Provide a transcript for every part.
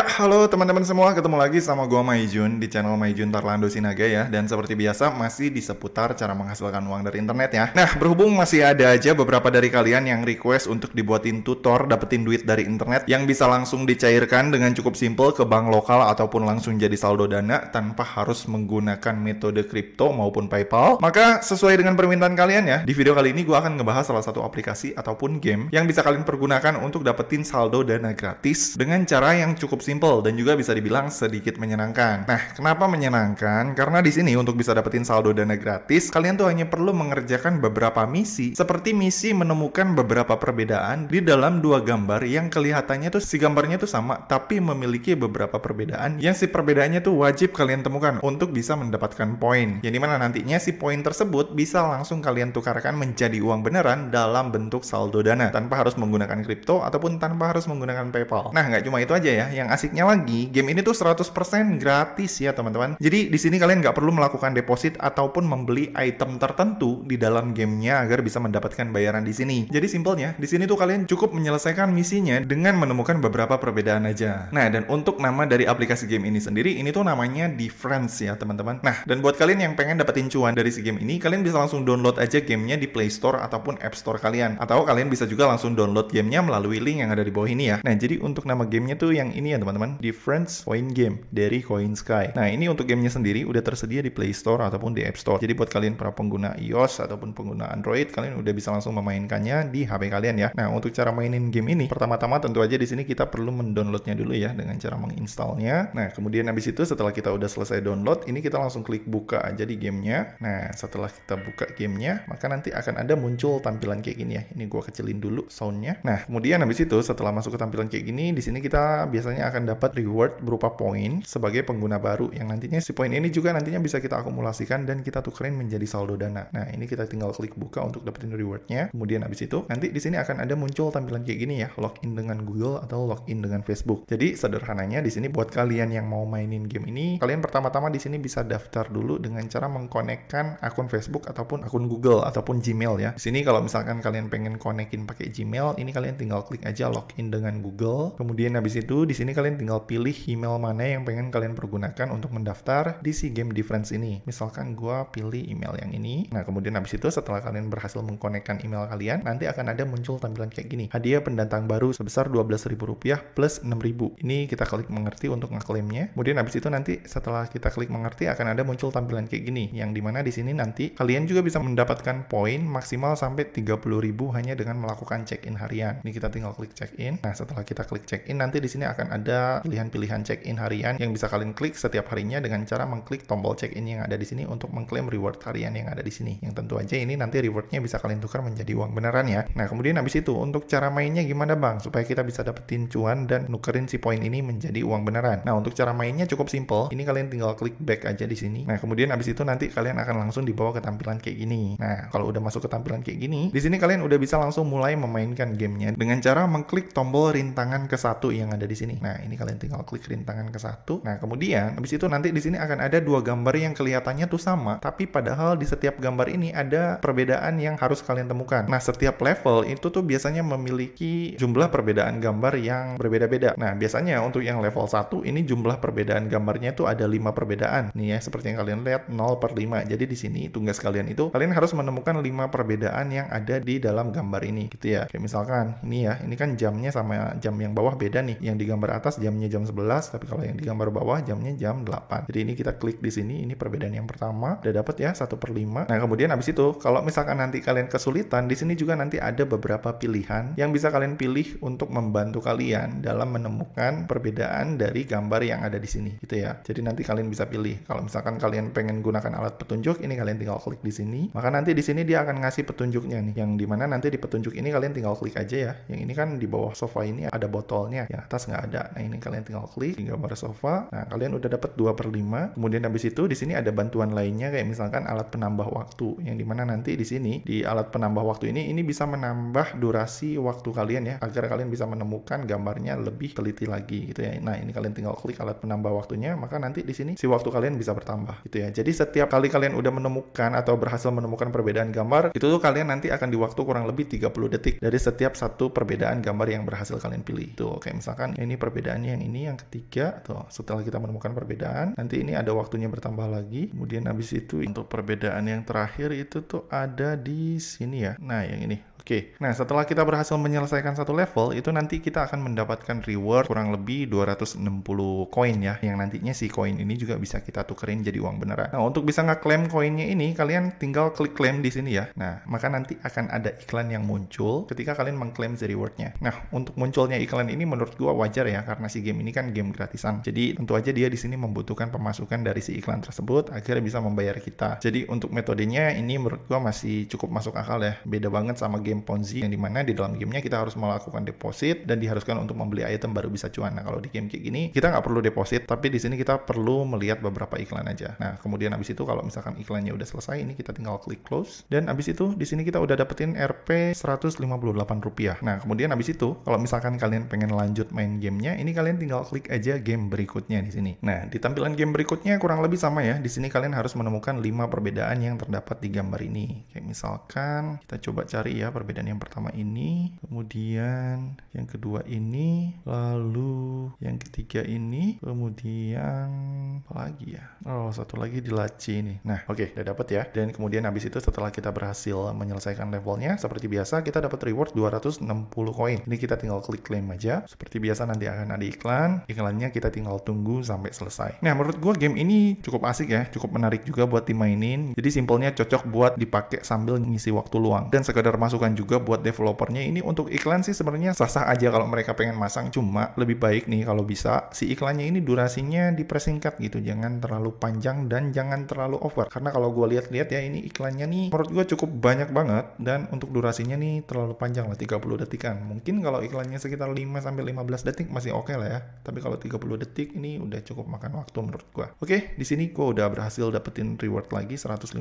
Halo teman-teman semua, ketemu lagi sama gua Maijun di channel Maijun Tarlando Sinaga ya. Dan seperti biasa masih di seputar cara menghasilkan uang dari internet ya. Nah, berhubung masih ada aja beberapa dari kalian yang request untuk dibuatin tutor dapetin duit dari internet yang bisa langsung dicairkan dengan cukup simple ke bank lokal ataupun langsung jadi saldo dana tanpa harus menggunakan metode kripto maupun PayPal. Maka sesuai dengan permintaan kalian ya, di video kali ini gua akan ngebahas salah satu aplikasi ataupun game yang bisa kalian pergunakan untuk dapetin saldo dana gratis dengan cara yang cukup simple dan juga bisa dibilang sedikit menyenangkan. Nah, kenapa menyenangkan? Karena di sini untuk bisa dapetin saldo dana gratis, kalian tuh hanya perlu mengerjakan beberapa misi, seperti misi menemukan beberapa perbedaan di dalam dua gambar yang kelihatannya tuh si gambarnya tuh sama, tapi memiliki beberapa perbedaan yang si perbedaannya tuh wajib kalian temukan untuk bisa mendapatkan poin. Yang dimana nantinya si poin tersebut bisa langsung kalian tukarkan menjadi uang beneran dalam bentuk saldo dana tanpa harus menggunakan kripto ataupun tanpa harus menggunakan PayPal. Nah, nggak cuma itu aja ya. Yang asiknya lagi, game ini tuh 100% gratis ya teman-teman. Jadi di sini kalian nggak perlu melakukan deposit ataupun membeli item tertentu di dalam gamenya agar bisa mendapatkan bayaran di sini. Jadi simpelnya, di sini tuh kalian cukup menyelesaikan misinya dengan menemukan beberapa perbedaan aja. Nah, dan untuk nama dari aplikasi game ini sendiri, ini tuh namanya Difference ya teman-teman. Nah, dan buat kalian yang pengen dapetin cuan dari si game ini, kalian bisa langsung download aja gamenya di Play Store ataupun App Store kalian. Atau kalian bisa juga langsung download gamenya melalui link yang ada di bawah ini ya. Nah, jadi untuk nama gamenya tuh yang ini ya teman-teman, Difference Coin Game dari CoinSky. Nah, ini untuk gamenya sendiri udah tersedia di Play Store ataupun di App Store. Jadi buat kalian para pengguna iOS ataupun pengguna Android, kalian udah bisa langsung memainkannya di HP kalian ya. Nah, untuk cara mainin game ini, pertama-tama tentu aja di sini kita perlu mendownloadnya dulu ya dengan cara menginstalnya. Nah, kemudian habis itu setelah kita udah selesai download, ini kita langsung klik buka aja di gamenya. Nah, setelah kita buka gamenya, maka nanti akan ada muncul tampilan kayak gini ya. Ini gua kecilin dulu soundnya. Nah, kemudian habis itu setelah masuk ke tampilan kayak gini, di sini kita biasanya akan dapat reward berupa poin sebagai pengguna baru yang nantinya si poin ini juga nantinya bisa kita akumulasikan dan kita tukerin menjadi saldo dana. Nah, ini kita tinggal klik buka untuk dapetin rewardnya. Kemudian habis itu nanti di sini akan ada muncul tampilan kayak gini ya, login dengan Google atau login dengan Facebook. Jadi sederhananya di sini buat kalian yang mau mainin game ini, kalian pertama-tama di sini bisa daftar dulu dengan cara mengkonekkan akun Facebook ataupun akun Google ataupun Gmail ya. Di sini kalau misalkan kalian pengen konekin pakai Gmail, ini kalian tinggal klik aja login dengan Google. Kemudian habis itu di sini kalian tinggal pilih email mana yang pengen kalian pergunakan untuk mendaftar di si game Difference ini. Misalkan gua pilih email yang ini. Nah, kemudian habis itu setelah kalian berhasil mengkonekkan email kalian, nanti akan ada muncul tampilan kayak gini. Hadiah pendatang baru sebesar Rp12.000 plus Rp6.000. Ini kita klik mengerti untuk ngeklaimnya. Kemudian habis itu nanti setelah kita klik mengerti akan ada muncul tampilan kayak gini. Yang dimana di sini nanti kalian juga bisa mendapatkan poin maksimal sampai Rp30.000 hanya dengan melakukan check-in harian. Ini kita tinggal klik check-in. Nah, setelah kita klik check-in, nanti di sini akan ada pilihan-pilihan check-in harian yang bisa kalian klik setiap harinya dengan cara mengklik tombol check-in yang ada di sini untuk mengklaim reward harian yang ada di sini. Yang tentu aja ini nanti rewardnya bisa kalian tukar menjadi uang beneran ya. Nah, kemudian habis itu untuk cara mainnya gimana bang? Supaya kita bisa dapetin cuan dan nukerin si poin ini menjadi uang beneran. Nah, untuk cara mainnya cukup simple. Ini kalian tinggal klik back aja di sini. Nah, kemudian habis itu nanti kalian akan langsung dibawa ke tampilan kayak gini. Nah, kalau udah masuk ke tampilan kayak gini, di sini kalian udah bisa langsung mulai memainkan gamenya dengan cara mengklik tombol rintangan ke-1 yang ada di sini. Nah, ini kalian tinggal klik rintangan ke-1. Nah, kemudian habis itu nanti di sini akan ada dua gambar yang kelihatannya tuh sama, tapi padahal di setiap gambar ini ada perbedaan yang harus kalian temukan. Nah, setiap level itu tuh biasanya memiliki jumlah perbedaan gambar yang berbeda-beda. Nah, biasanya untuk yang level 1 ini jumlah perbedaan gambarnya tuh ada 5 perbedaan. Nih ya, seperti yang kalian lihat 0/5. Jadi di sini tugas kalian itu kalian harus menemukan 5 perbedaan yang ada di dalam gambar ini gitu ya. Kayak misalkan ini ya, ini kan jamnya sama jam yang bawah beda nih. Yang di gambar atas jamnya jam 11, tapi kalau yang di gambar bawah jamnya jam 8. Jadi ini kita klik di sini, ini perbedaan yang pertama. Udah dapat ya 1/5. Nah, kemudian habis itu kalau misalkan nanti kalian kesulitan, di sini juga nanti ada beberapa pilihan yang bisa kalian pilih untuk membantu kalian dalam menemukan perbedaan dari gambar yang ada di sini gitu ya. Jadi nanti kalian bisa pilih. Kalau misalkan kalian pengen gunakan alat petunjuk, ini kalian tinggal klik di sini. Maka nanti di sini dia akan ngasih petunjuknya nih. Yang dimana nanti di petunjuk ini kalian tinggal klik aja ya. Yang ini kan di bawah sofa ini ada botolnya, yang atas nggak ada. Nah, ini kalian tinggal klik di gambar sofa. Nah, kalian udah dapat 2/5. Kemudian habis itu di sini ada bantuan lainnya kayak misalkan alat penambah waktu. Yang dimana nanti di sini di alat penambah waktu ini bisa menambah durasi waktu kalian ya agar kalian bisa menemukan gambarnya lebih teliti lagi gitu ya. Nah, ini kalian tinggal klik alat penambah waktunya, maka nanti di sini si waktu kalian bisa bertambah gitu ya. Jadi setiap kali kalian udah menemukan atau berhasil menemukan perbedaan gambar, itu tuh kalian nanti akan di waktu kurang lebih 30 detik dari setiap satu perbedaan gambar yang berhasil kalian pilih. Tuh, kayak misalkan ini perbedaan perbedaannya yang ini, yang ketiga. Tuh, setelah kita menemukan perbedaan, nanti ini ada waktunya bertambah lagi. Kemudian habis itu untuk perbedaan yang terakhir itu tuh ada di sini ya. Nah, yang ini. Oke, nah setelah kita berhasil menyelesaikan satu level, itu nanti kita akan mendapatkan reward kurang lebih 260 koin ya, yang nantinya si koin ini juga bisa kita tukerin jadi uang beneran. Nah, untuk bisa ngeklaim koinnya ini, kalian tinggal klik claim di sini ya. Nah, maka nanti akan ada iklan yang muncul ketika kalian mengklaim si rewardnya. Nah, untuk munculnya iklan ini menurut gua wajar ya, karena si game ini kan game gratisan. Jadi, tentu aja dia di sini membutuhkan pemasukan dari si iklan tersebut agar bisa membayar kita. Jadi, untuk metodenya ini menurut gua masih cukup masuk akal ya. Beda banget sama game Ponzi yang dimana di dalam gamenya kita harus melakukan deposit dan diharuskan untuk membeli item baru bisa cuan. Nah, kalau di game kayak gini kita nggak perlu deposit, tapi di sini kita perlu melihat beberapa iklan aja. Nah, kemudian abis itu kalau misalkan iklannya udah selesai, ini kita tinggal klik close, dan abis itu di sini kita udah dapetin Rp 158 rupiah. Nah, kemudian abis itu kalau misalkan kalian pengen lanjut main gamenya, ini kalian tinggal klik aja game berikutnya di sini. Nah, di tampilan game berikutnya kurang lebih sama ya. Di sini kalian harus menemukan 5 perbedaan yang terdapat di gambar ini. Kayak misalkan kita coba cari ya perbedaan yang pertama ini, kemudian yang kedua ini, lalu yang ketiga ini, kemudian apa lagi ya? Oh, satu lagi di laci ini. Nah, oke, udah dapet ya. Dan kemudian habis itu setelah kita berhasil menyelesaikan levelnya, seperti biasa kita dapat reward 260 koin. Ini kita tinggal klik claim aja. Seperti biasa nanti akan ada iklan. Iklannya kita tinggal tunggu sampai selesai. Nah, menurut gue game ini cukup asik ya, cukup menarik juga buat dimainin. Jadi simpelnya cocok buat dipakai sambil ngisi waktu luang. Dan sekedar masukan juga buat developernya, ini untuk iklan sih sebenarnya sah-sah aja kalau mereka pengen masang, cuma lebih baik nih kalau bisa si iklannya ini durasinya dipersingkat gitu, jangan terlalu panjang dan jangan terlalu over, karena kalau gue lihat-lihat ya ini iklannya nih menurut gue cukup banyak banget, dan untuk durasinya nih terlalu panjang lah, 30 detikan. Mungkin kalau iklannya sekitar 5-15 detik masih oke lah ya, tapi kalau 30 detik ini udah cukup makan waktu menurut gue. Oke, di sini gue udah berhasil dapetin reward lagi 158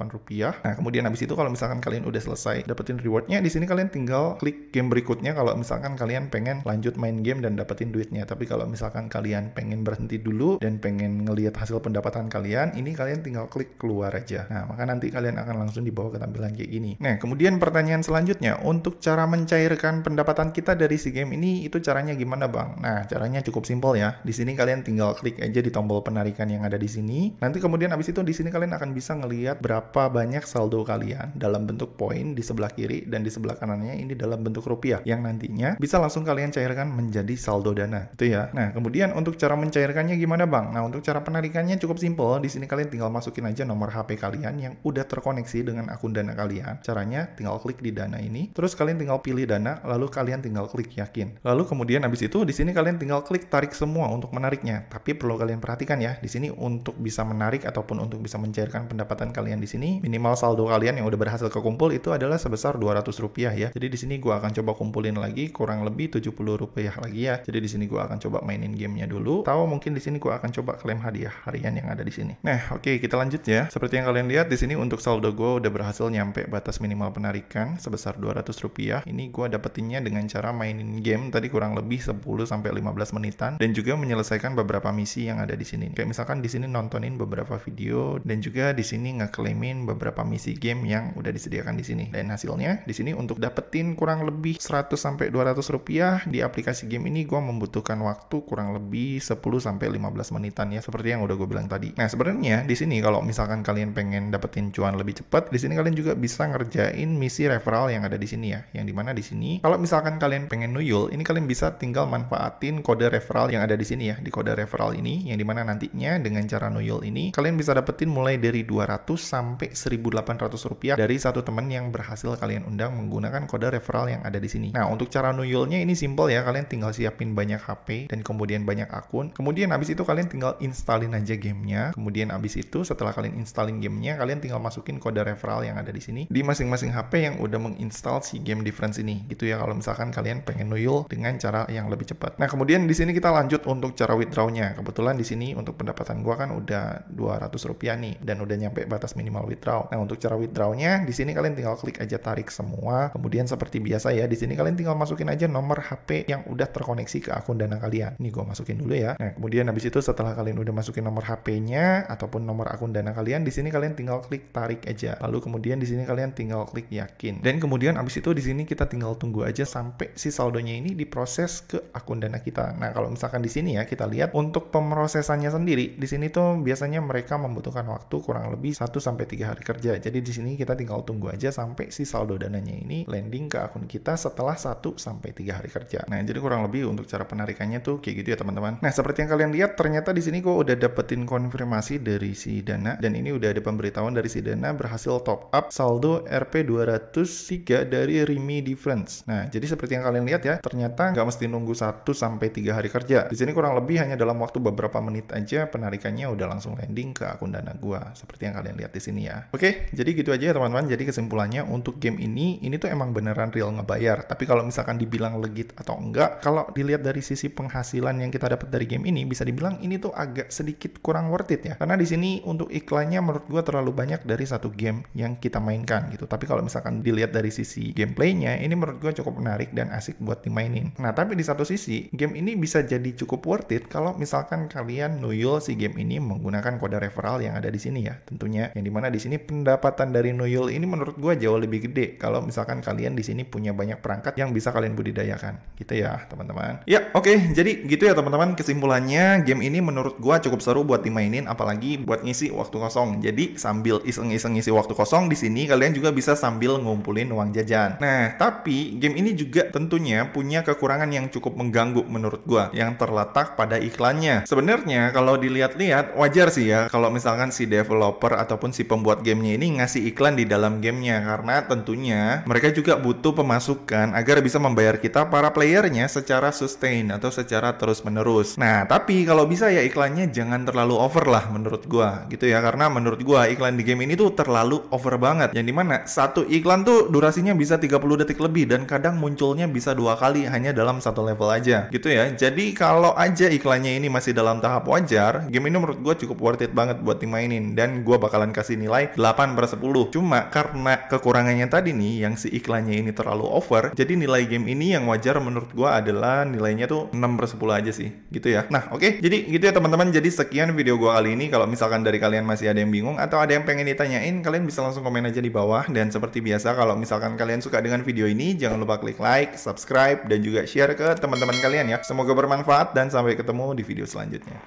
rupiah. Nah, kemudian habis itu kalau misalkan kalian udah selesai dapetin rewardnya, di sini kalian tinggal klik game berikutnya kalau misalkan kalian pengen lanjut main game dan dapetin duitnya. Tapi kalau misalkan kalian pengen berhenti dulu dan pengen ngelihat hasil pendapatan kalian, ini kalian tinggal klik keluar aja. Nah, maka nanti kalian akan langsung dibawa ke tampilan kayak gini. Nah, kemudian pertanyaan selanjutnya, untuk cara mencairkan pendapatan kita dari si game ini, itu caranya gimana bang? Nah, caranya cukup simpel ya. Di sini kalian tinggal klik aja di tombol penarikan yang ada di sini. Nanti kemudian abis itu di sini kalian akan bisa ngelihat berapa banyak saldo kalian dalam bentuk poin di sebelah kiri, dan di sebelah kanannya ini dalam bentuk rupiah yang nantinya bisa langsung kalian cairkan menjadi saldo dana itu ya. Nah, kemudian untuk cara mencairkannya gimana bang? Nah, untuk cara penarikannya cukup simpel. Di sini kalian tinggal masukin aja nomor HP kalian yang udah terkoneksi dengan akun dana kalian. Caranya tinggal klik di dana ini, terus kalian tinggal pilih dana, lalu kalian tinggal klik yakin. Lalu kemudian habis itu di sini kalian tinggal klik tarik semua untuk menariknya. Tapi perlu kalian perhatikan ya, di sini untuk bisa menarik ataupun untuk bisa mencairkan pendapatan kalian di sini, minimal saldo kalian yang udah berhasil kekumpul itu adalah sebesar 200 rupiah ya. Jadi di sini gua akan coba kumpulin lagi kurang lebih 70 rupiah lagi ya. Jadi di sini gua akan coba mainin gamenya dulu. Atau mungkin di sini gua akan coba klaim hadiah harian yang ada di sini. Nah, oke, kita lanjut ya. Seperti yang kalian lihat di sini untuk saldo gua udah berhasil nyampe batas minimal penarikan sebesar 200 rupiah. Ini gua dapetinnya dengan cara mainin game tadi kurang lebih 10-15 menitan dan juga menyelesaikan beberapa misi yang ada di sini. Kayak misalkan di sini nontonin beberapa video dan juga di sini ngeklaimin beberapa misi game yang udah disediakan di sini. Dan hasilnya di sini untuk dapetin kurang lebih 100-200 rupiah di aplikasi game ini gue membutuhkan waktu kurang lebih 10-15 menitan ya, seperti yang udah gue bilang tadi. Nah, sebenarnya di sini kalau misalkan kalian pengen dapetin cuan lebih cepat, di sini kalian juga bisa ngerjain misi referral yang ada di sini ya. Yang dimana di sini kalau misalkan kalian pengen nuyul, ini kalian bisa tinggal manfaatin kode referral yang ada di sini ya. Di kode referral ini yang dimana nantinya dengan cara nuyul ini kalian bisa dapetin mulai dari 200 sampai 1.800 rupiah dari satu teman yang berhasil kalian undang menggunakan kode referral yang ada di sini. Nah, untuk cara nuyulnya ini simple ya, kalian tinggal siapin banyak HP dan kemudian banyak akun. Kemudian habis itu kalian tinggal installin aja gamenya. Kemudian habis itu setelah kalian installin gamenya, kalian tinggal masukin kode referral yang ada di sini di masing-masing HP yang udah menginstal si game difference ini. Gitu ya kalau misalkan kalian pengen nuyul dengan cara yang lebih cepat. Nah, kemudian di sini kita lanjut untuk cara withdrawnya. Kebetulan di sini untuk pendapatan gua kan udah 200 rupiah nih dan udah nyampe batas minimal withdraw. Nah, untuk cara withdrawnya di sini kalian tinggal klik aja tarik semua. Kemudian seperti biasa ya, di sini kalian tinggal masukin aja nomor HP yang udah terkoneksi ke akun Dana kalian. Ini gue masukin dulu ya. Nah, kemudian habis itu setelah kalian udah masukin nomor HP-nya ataupun nomor akun Dana kalian, di sini kalian tinggal klik tarik aja. Lalu kemudian di sini kalian tinggal klik yakin. Dan kemudian habis itu di sini kita tinggal tunggu aja sampai si saldonya ini diproses ke akun Dana kita. Nah, kalau misalkan di sini ya kita lihat untuk pemrosesannya sendiri, di sini tuh biasanya mereka membutuhkan waktu kurang lebih 1 sampai 3 hari kerja. Jadi di sini kita tinggal tunggu aja sampai si saldo dananya ini landing ke akun kita setelah 1 sampai 3 hari kerja. Nah, jadi kurang lebih untuk cara penarikannya tuh kayak gitu ya teman-teman. Nah, seperti yang kalian lihat ternyata di sini gue udah dapetin konfirmasi dari si Dana, dan ini udah ada pemberitahuan dari si Dana berhasil top up saldo Rp203 dari Rimi Difference. Nah, jadi seperti yang kalian lihat ya, ternyata nggak mesti nunggu 1 sampai 3 hari kerja. Di sini kurang lebih hanya dalam waktu beberapa menit aja penarikannya udah langsung landing ke akun Dana gua, seperti yang kalian lihat di sini ya. Oke, jadi gitu aja ya teman-teman. Jadi kesimpulannya untuk game ini tuh emang beneran real ngebayar. Tapi kalau misalkan dibilang legit atau enggak, kalau dilihat dari sisi penghasilan yang kita dapat dari game ini, bisa dibilang ini tuh agak sedikit kurang worth it ya. Karena di sini untuk iklannya menurut gua terlalu banyak dari satu game yang kita mainkan gitu. Tapi kalau misalkan dilihat dari sisi gameplaynya, ini menurut gua cukup menarik dan asik buat dimainin. Nah, tapi di satu sisi, game ini bisa jadi cukup worth it kalau misalkan kalian nuyul si game ini menggunakan kode referral yang ada di sini ya. Tentunya yang dimana di sini pendapatan dari nuyul ini menurut gua jauh lebih gede kalau misalkan kalian di sini punya banyak perangkat yang bisa kalian budidayakan. Gitu ya, teman-teman. Ya, oke. Jadi gitu ya teman-teman, kesimpulannya game ini menurut gua cukup seru buat dimainin, apalagi buat ngisi waktu kosong. Jadi sambil iseng-iseng ngisi waktu kosong di sini, kalian juga bisa sambil ngumpulin uang jajan. Nah, tapi game ini juga tentunya punya kekurangan yang cukup mengganggu menurut gua, yang terletak pada iklannya. Sebenarnya kalau dilihat-lihat wajar sih ya kalau misalkan si developer ataupun si pembuat gamenya ini ngasih iklan di dalam gamenya, karena tentunya mereka juga butuh pemasukan agar bisa membayar kita para playernya secara sustain atau secara terus-menerus. Nah, tapi kalau bisa ya iklannya jangan terlalu over lah menurut gua gitu ya, karena menurut gua iklan di game ini tuh terlalu over banget, yang dimana satu iklan tuh durasinya bisa 30 detik lebih dan kadang munculnya bisa 2 kali hanya dalam satu level aja gitu ya. Jadi kalau aja iklannya ini masih dalam tahap wajar, game ini menurut gue cukup worth it banget buat dimainin, dan gue bakalan kasih nilai 8/10. Cuma karena kekurangannya tadi nih, yang si iklannya ini terlalu over, jadi nilai game ini yang wajar menurut gue adalah nilainya tuh 6/10 aja sih gitu ya. Nah, oke. Jadi gitu ya teman-teman. Jadi sekian video gue kali ini. Kalau misalkan dari kalian masih ada yang bingung atau ada yang pengen ditanyain, kalian bisa langsung komen aja di bawah. Dan seperti biasa, kalau misalkan kalian suka dengan video ini, jangan lupa klik like, subscribe, dan juga share ke teman-teman kalian ya. Semoga bermanfaat dan sampai ketemu di video selanjutnya.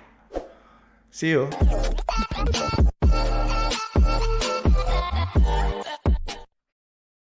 See you.